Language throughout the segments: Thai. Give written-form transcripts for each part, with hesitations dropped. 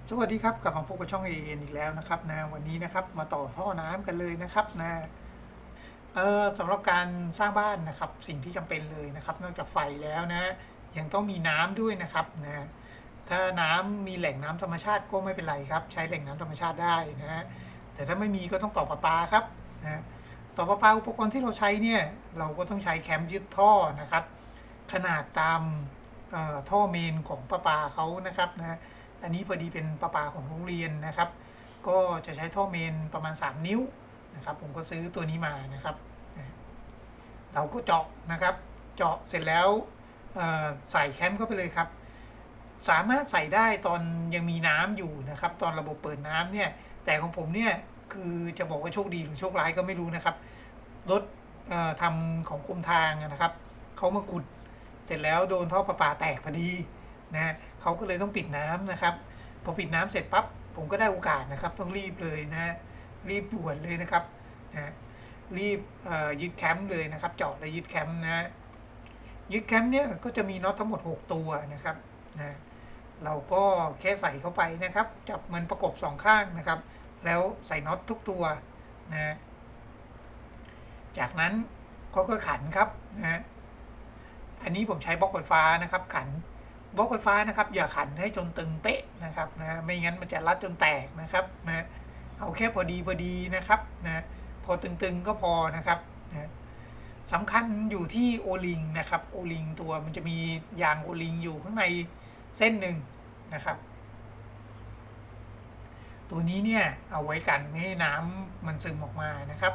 สวัสดีครับกลับมาพบกับช่อง AN อีกแล้วนะครับนะวันนี้นะครับมาต่อท่อน้ำกันเลยนะครับนะสำหรับการสร้างบ้านนะครับสิ่งที่จำเป็นเลยนะครับนอกจากไฟแล้วนะยังต้องมีน้ำด้วยนะครับนะถ้าน้ำมีแหล่งน้ำธรรมชาติก็ไม่เป็นไรครับใช้แหล่งน้ำธรรมชาติได้นะแต่ถ้าไม่มีก็ต้องต่อประปาครับนะต่อประปาอุปกรณ์ที่เราใช้เนี่ยเราก็ต้องใช้แคมยึดท่อนะครับขนาดตามท่อเมนของประปาเขานะครับนะอันนี้พอดีเป็นประปาของโรงเรียนนะครับก็จะใช้ท่อเมนประมาณ3นิ้วนะครับผมก็ซื้อตัวนี้มานะครับเราก็เจาะนะครับเจาะเสร็จแล้วใส่แคมเข้าไปเลยครับสามารถใส่ได้ตอนยังมีน้ำอยู่นะครับตอนระบบเปิดน้ำเนี่ยแต่ของผมเนี่ยคือจะบอกว่าโชคดีหรือโชคร้ายก็ไม่รู้นะครับรถทำของกรมทางนะครับเขามาขุดเสร็จแล้วโดนท่อประปาแตกพอดีนะเขาก็เลยต้องปิดน้ำนะครับพอปิดน้ำเสร็จปั๊บผมก็ได้โอกาสนะครับต้องรีบเลยนะรีบด่วนเลยนะครับนะรีบยึดแคมป์เลยนะครับเจาะและยึดแคมป์นะยึดแคมป์เนี่ยก็จะมีน็อตทั้งหมด6ตัวนะครับนะเราก็แค่ใส่เข้าไปนะครับจับมันประกบ2ข้างนะครับแล้วใส่น็อตทุกตัวนะจากนั้นก็ขันครับนะอันนี้ผมใช้บล็อกไฟฟ้านะครับขันบล็อกไฟฟ้านะครับอย่าขันให้จนตึงเป๊ะนะครับนะไม่งั้นมันจะรัดจนแตกนะครับนะเอาแค่พอดีนะครับนะพอตึงๆก็พอนะครับนะสำคัญอยู่ที่โอลิงนะครับโอลิงตัวมันจะมียางโอลิงอยู่ข้างในเส้นหนึ่งนะครับตัวนี้เนี่ยเอาไว้กันไม่ให้น้ำมันซึมออกมานะครับ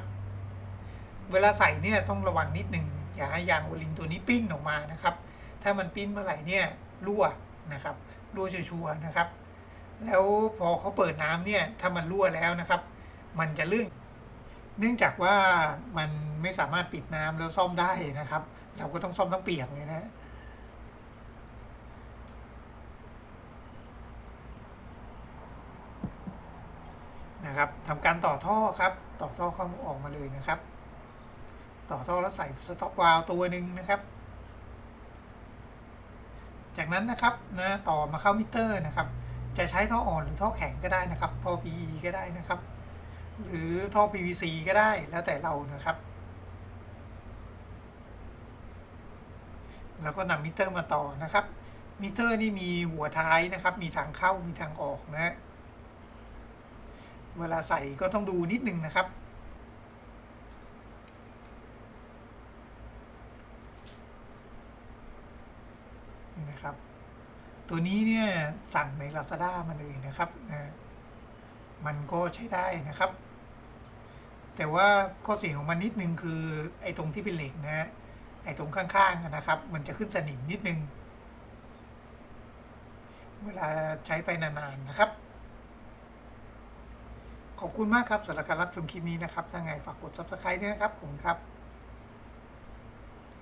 เวลาใส่เนี่ยต้องระวังนิดหนึ่งอย่าให้ยางโอลิงตัวนี้ปิ้นออกมานะครับถ้ามันปิ้นเมื่อไหร่เนี่ยรั่วนะครับรั่วชัวร์ๆนะครับแล้วพอเขาเปิดน้ำเนี่ยถ้ามันรั่วแล้วนะครับมันจะลื่นเนื่องจากว่ามันไม่สามารถปิดน้ำแล้วซ่อมได้นะครับเราก็ต้องซ่อมทั้งเปียกเลยนะครับทำการต่อท่อครับต่อท่อเข้าออกมาเลยนะครับต่อท่อแล้วใส่สต็อปวาล์วตัวหนึ่งนะครับจากนั้นนะครับนะต่อมาเข้ามิเตอร์นะครับจะใช้ท่ออ่อนหรือท่อแข็งก็ได้นะครับท่อ PE ก็ได้นะครับหรือท่อ PVC ก็ได้แล้วแต่เรานะครับแล้วก็นำมิเตอร์มาต่อนะครับมิเตอร์นี่มีหัวท้ายนะครับมีทางเข้ามีทางออกนะเวลาใส่ก็ต้องดูนิดนึงนะครับนี่นะครับตัวนี้เนี่ยสั่งใน Lazada มาเลยนะครับนะมันก็ใช้ได้นะครับแต่ว่าข้อเสียของมันนิดนึงคือไอ้ตรงที่เป็นเหล็กนะไอ้ตรงข้างๆนะครับมันจะขึ้นสนิมนิดนึงเวลาใช้ไปนานๆนะครับขอบคุณมากครับสำหรับการรับชมคลิปนี้นะครับถ้าไงฝากกด Subscribe ด้วยนะครับผมครับ